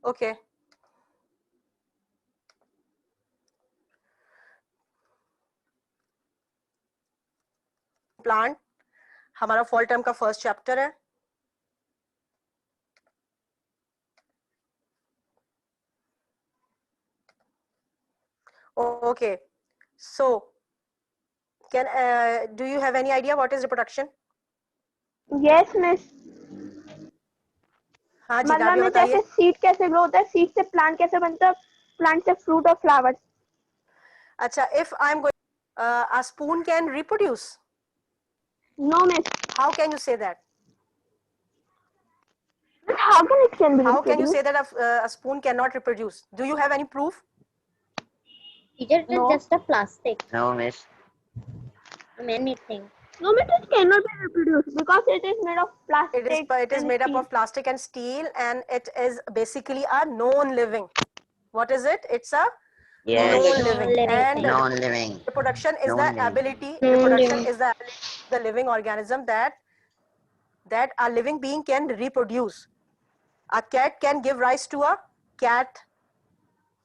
Okay. Plant हमारा fall term का first chapter है. Okay. So, do you have any idea what is reproduction? Yes, miss. हाँ जी, मतलब नादिया में बताइए. जैसे सीड कैसे ग्रो होता है, सीड से प्लांट कैसे बनता है, प्लांट से फ्रूट और फ्लावर्स. अच्छा, if I'm going, a spoon can reproduce. No, miss. How can you say that? But how can it can be How can you reproduced? say that a spoon cannot reproduce? Do you have any proof? Teacher, it is No. just a plastic. No, miss. Anything. No, miss, it cannot be reproduced because it is made of plastic. It is and made up steel. of plastic and steel, and it is basically a non-living. What is it? It's a Yes. non-living. Non-living And thing. Non-living. reproduction is the Non-living. ability. Non-living. Reproduction is the ability of the living organism that a living being can reproduce. A cat can give rise to a cat.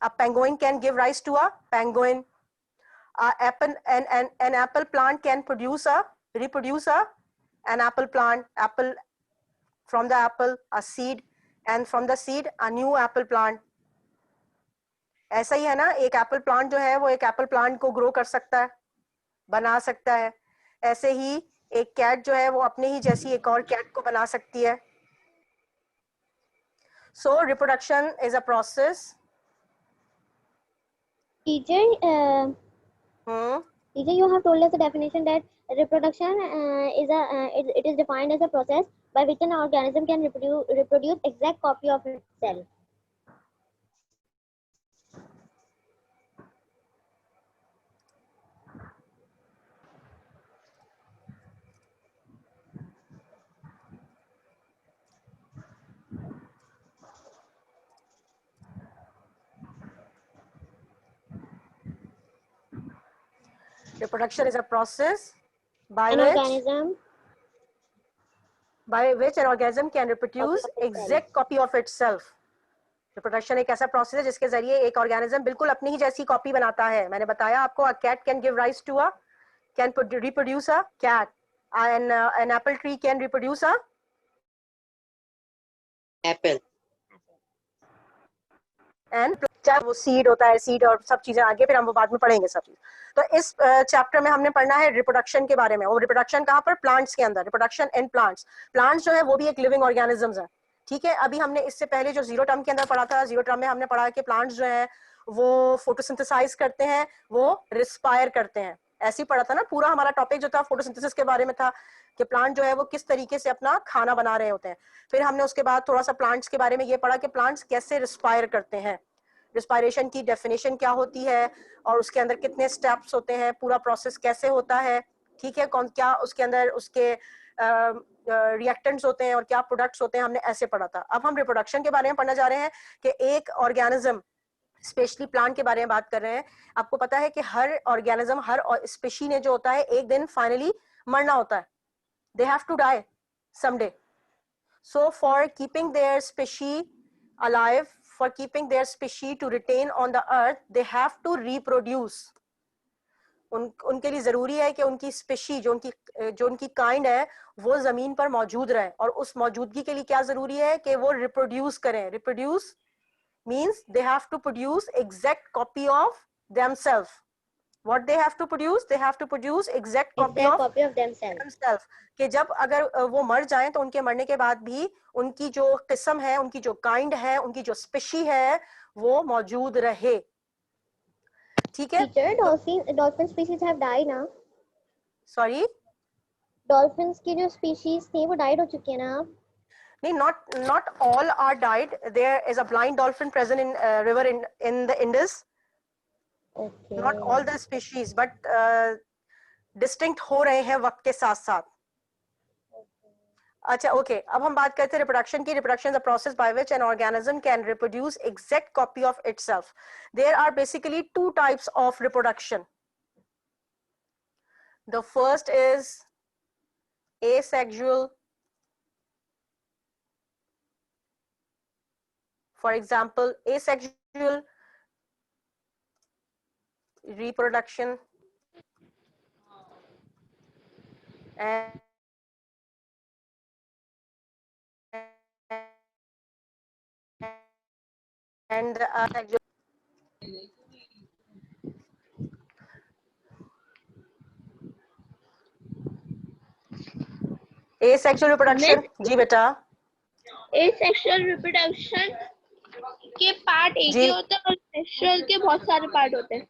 A penguin can give rise to a penguin. An apple plant can reproduce an apple plant. Apple, from the apple a seed, and from the seed a new apple plant. ऐसा ही है ना, एक Apple plant जो है वो एक Apple plant को grow कर सकता है, बना सकता है. ऐसे ही एक कैट जो है वो अपने ही जैसी एक और कैट को बना सकती है. So reproduction is a process. Teacher, teacher, you have told us the definition that reproduction it is defined as a process by which an organism can reproduce exact copy of itself. Reproduction is a process by An which an organism can reproduce Copy of itself. exact copy of itself. Reproduction एक ऐसा process है जिसके जरिए एक organism बिल्कुल अपनी ही जैसी copy बनाता है. मैंने बताया आपको, a cat can give rise to a can reproduce a cat, an apple tree can reproduce a Apple. And चाहे वो सीड होता है, सीड और सब चीजें आगे फिर हम वो बाद में पढ़ेंगे सब चीज. तो इस चैप्टर में हमने पढ़ना है रिप्रोडक्शन के बारे में. और रिप्रोडक्शन कहाँ पर? प्लांट्स के अंदर. Reproduction in plants. प्लांट्स जो है वो भी एक लिविंग ऑर्गेनिजम्स है. ठीक है. अभी हमने इससे पहले जो जीरो टर्म के अंदर पढ़ा था, जीरो टर्म में हमने पढ़ा कि प्लांट्स जो है वो फोटोसिंथेसाइज करते हैं, वो रिस्पायर करते हैं. ऐसे ही पढ़ा था ना. पूरा हमारा टॉपिक जो था फोटोसिंथेसिस के बारे में था कि प्लांट जो है वो किस तरीके से अपना खाना बना रहे होते हैं. फिर हमने उसके बाद थोड़ा सा प्लांट्स के बारे में ये पढ़ा कि प्लांट्स कैसे रिस्पायर करते हैं, रिस्पायरेशन की डेफिनेशन क्या होती है और उसके अंदर कितने स्टेप्स होते हैं, पूरा प्रोसेस कैसे होता है. ठीक है. कौन क्या उसके अंदर उसके रिएक्टेंट्स होते हैं और क्या प्रोडक्ट्स होते हैं, हमने ऐसे पढ़ा था. अब हम रिप्रोडक्शन के बारे में पढ़ना जा रहे हैं कि एक ऑर्गेनिज्म, स्पेशली प्लांट के बारे में बात कर रहे हैं. आपको पता है कि हर ऑर्गेनिज्म, हर स्पीशी ने जो होता है एक दिन फाइनली मरना होता है. They have to die someday. So for keeping their species alive, for keeping their species to retain on the earth, they have to reproduce. उनके लिए जरूरी है कि उनकी स्पेशी, जो उनकी काइंड है, वो जमीन पर मौजूद रहे. और उस मौजूदगी के लिए क्या जरूरी है कि वो रिप्रोड्यूस करें. Reproduce means they have to produce exact copy of themselves. What they have to produce? They have to produce exact copy of themselves. कि जब अगर वो मर जाएं तो उनके मरने के बाद भी उनकी जो किस्म है, उनकी जो काइंड है, उनकी जो स्पेशी है, वो मौजूद रहे. ठीक है. Teacher, dolphin species have died now. Sorry, Dolphins की जो species थी वो died हो चुकी है ना. नहीं, not all are died. There is a blind dolphin present in river in the Indus. Okay. Not all the species, but distinct हो रहे हैं वक्त के साथ साथ. अच्छा, ओके. अब हम बात करते हैं रिप्रोडक्शन की. Reproduction is a process by which an organism can reproduce exact copy of itself. There are basically two types of reproduction. The first is asexual, For example, asexual reproduction and sexual. asexual reproduction, जी बेटा asexual reproduction के part एक ही जी, होते हैं और sexual के बहुत सारे पार्ट होते हैं।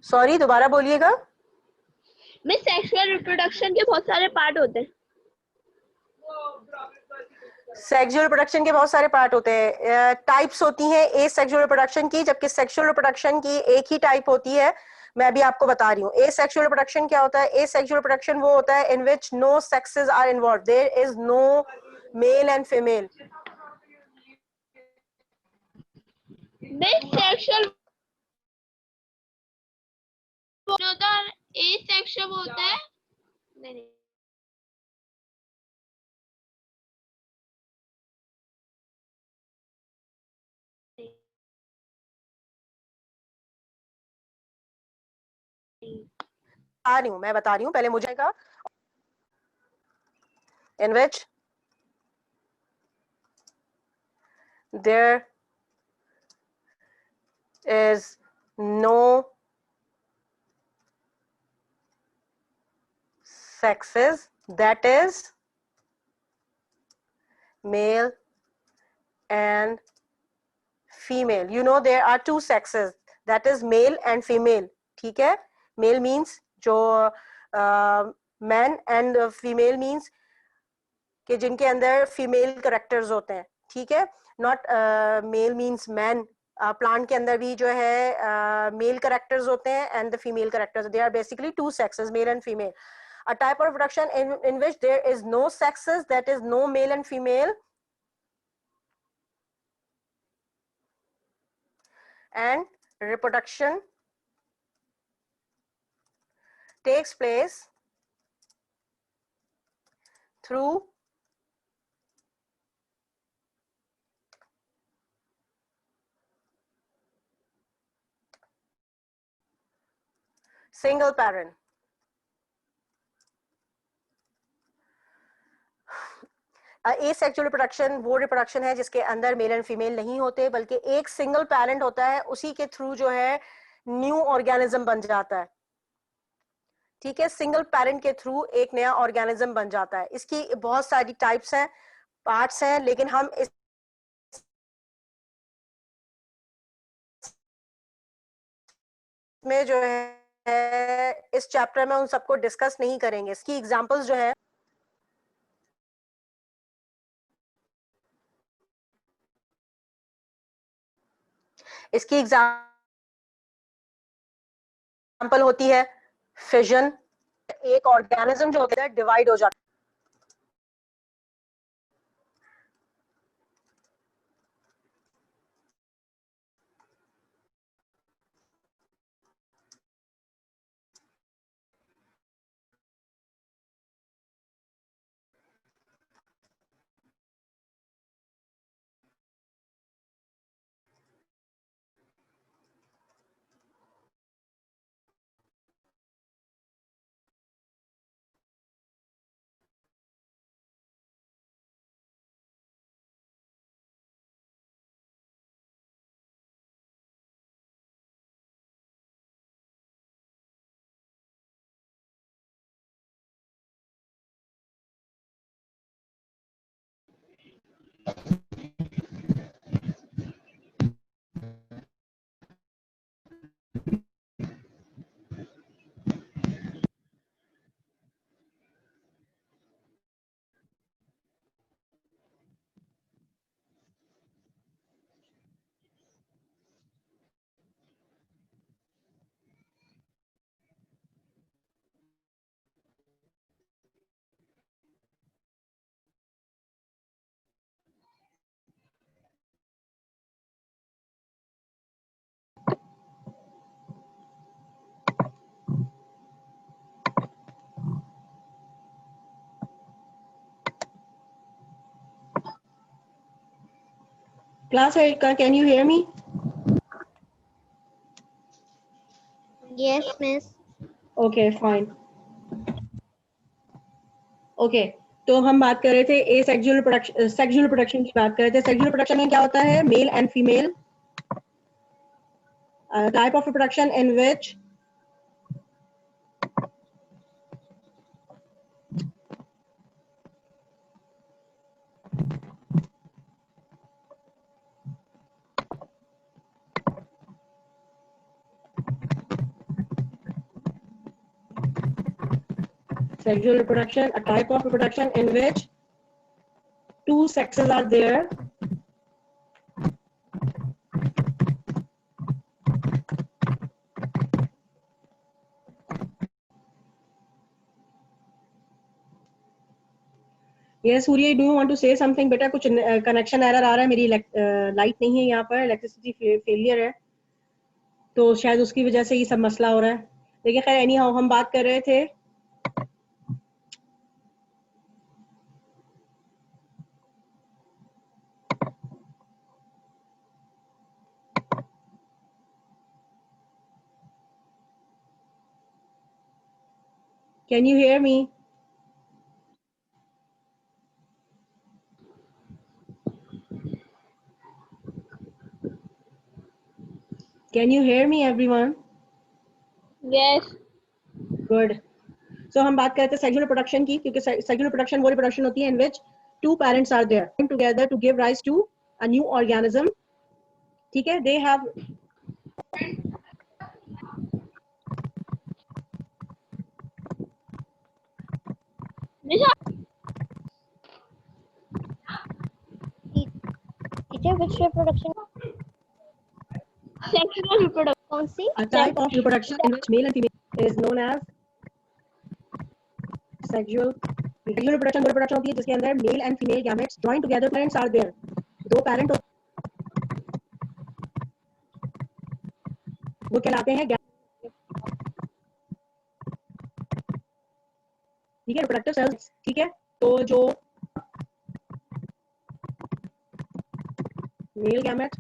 सॉरी दोबारा बोलिएगा। में सेक्सुअल रिप्रोडक्शन के बहुत सारे पार्ट होते हैं। सेक्सुअल रिप्रोडक्शन के बहुत सारे पार्ट होते हैं, टाइप्स होती हैं एसेक्सुअल रिप्रोडक्शन की, जबकि सेक्सुअल रिप्रोडक्शन की एक ही टाइप होती है। मैं भी आपको बता रही हूँ एसेक्सुअल रिप्रोडक्शन क्या होता है। एसेक्सुअल रिप्रोडक्शन वो होता है in which no sexes are involve, there is no male and female. में सेक्सुअल होता है, एसेक्सुअल होता है। नहीं मैं बता रही हूँ पहले मुझे का इन विच there is no sexes, that is male and female. You know there are two sexes, that is male and female. ठीक है, male means जो man and female means कि जिनके अंदर फीमेल करेक्टर्स होते हैं। ठीक है, not male means man. Plant के अंदर भी जो है मेल करेक्टर्स होते हैं and the female characters, they are basically two sexes, male and female. A type of reproduction in which there is no sexes, that is no male and female, and reproduction takes place through single parent. Asexual reproduction वो reproduction है जिसके अंदर mail and female नहीं होते, बल्कि एक single parent होता है, उसी के थ्रू जो है न्यू ऑर्गेनिज्म बन जाता है। ठीक है, सिंगल पैरेंट के थ्रू एक नया ऑर्गेनिज्म बन जाता है। इसकी बहुत सारी टाइप्स हैं, पार्ट्स हैं, लेकिन हम इस में जो है इस चैप्टर में उन सबको डिस्कस नहीं करेंगे। इसकी एग्जांपल्स जो है इसकी एग्जांपल होती है फिजन। एक ऑर्गेनिज्म जो होता है डिवाइड हो जाता है। Class, can you hear me? Yes, miss. Okay, fine. Okay, तो हम बात कर रहे थे सेक्सुअल रिप्रोडक्शन की बात कर रहे थे. सेक्सुअल रिप्रोडक्शन में क्या होता है? Mail and female type of reproduction in which sexual reproduction, a type of reproduction in which two sexes are there. Yes, Surya, do you want to say something? बेटा कुछ कनेक्शन एरर आ रहा है, मेरी light नहीं है यहाँ पर, electricity failure है, तो शायद उसकी वजह से ये सब मसला हो रहा है. देखिए खैर, एनी हाउ हम बात कर रहे थे Can you hear me? Can you hear me, everyone? Yes. Good. So हम बात करते हैं सेक्सुअल रिप्रोडक्शन की, क्योंकि सेक्सुअल रिप्रोडक्शन वो रिप्रोडक्शन होती है in which two parents are there together to give rise to a new organism. ठीक है? They have Teacher, which reproduction? Sexual reproduction. कौन सी? a type of reproduction in which male and female is known as sexual. Sexual reproduction वो reproduction होती है जिसके अंदर male and female gametes joined together, parents are there. दो parent वो कहलाते हैं ठीक है, रिप्रोडक्टिव सेल्स. ठीक है, तो जो मेल गैमेट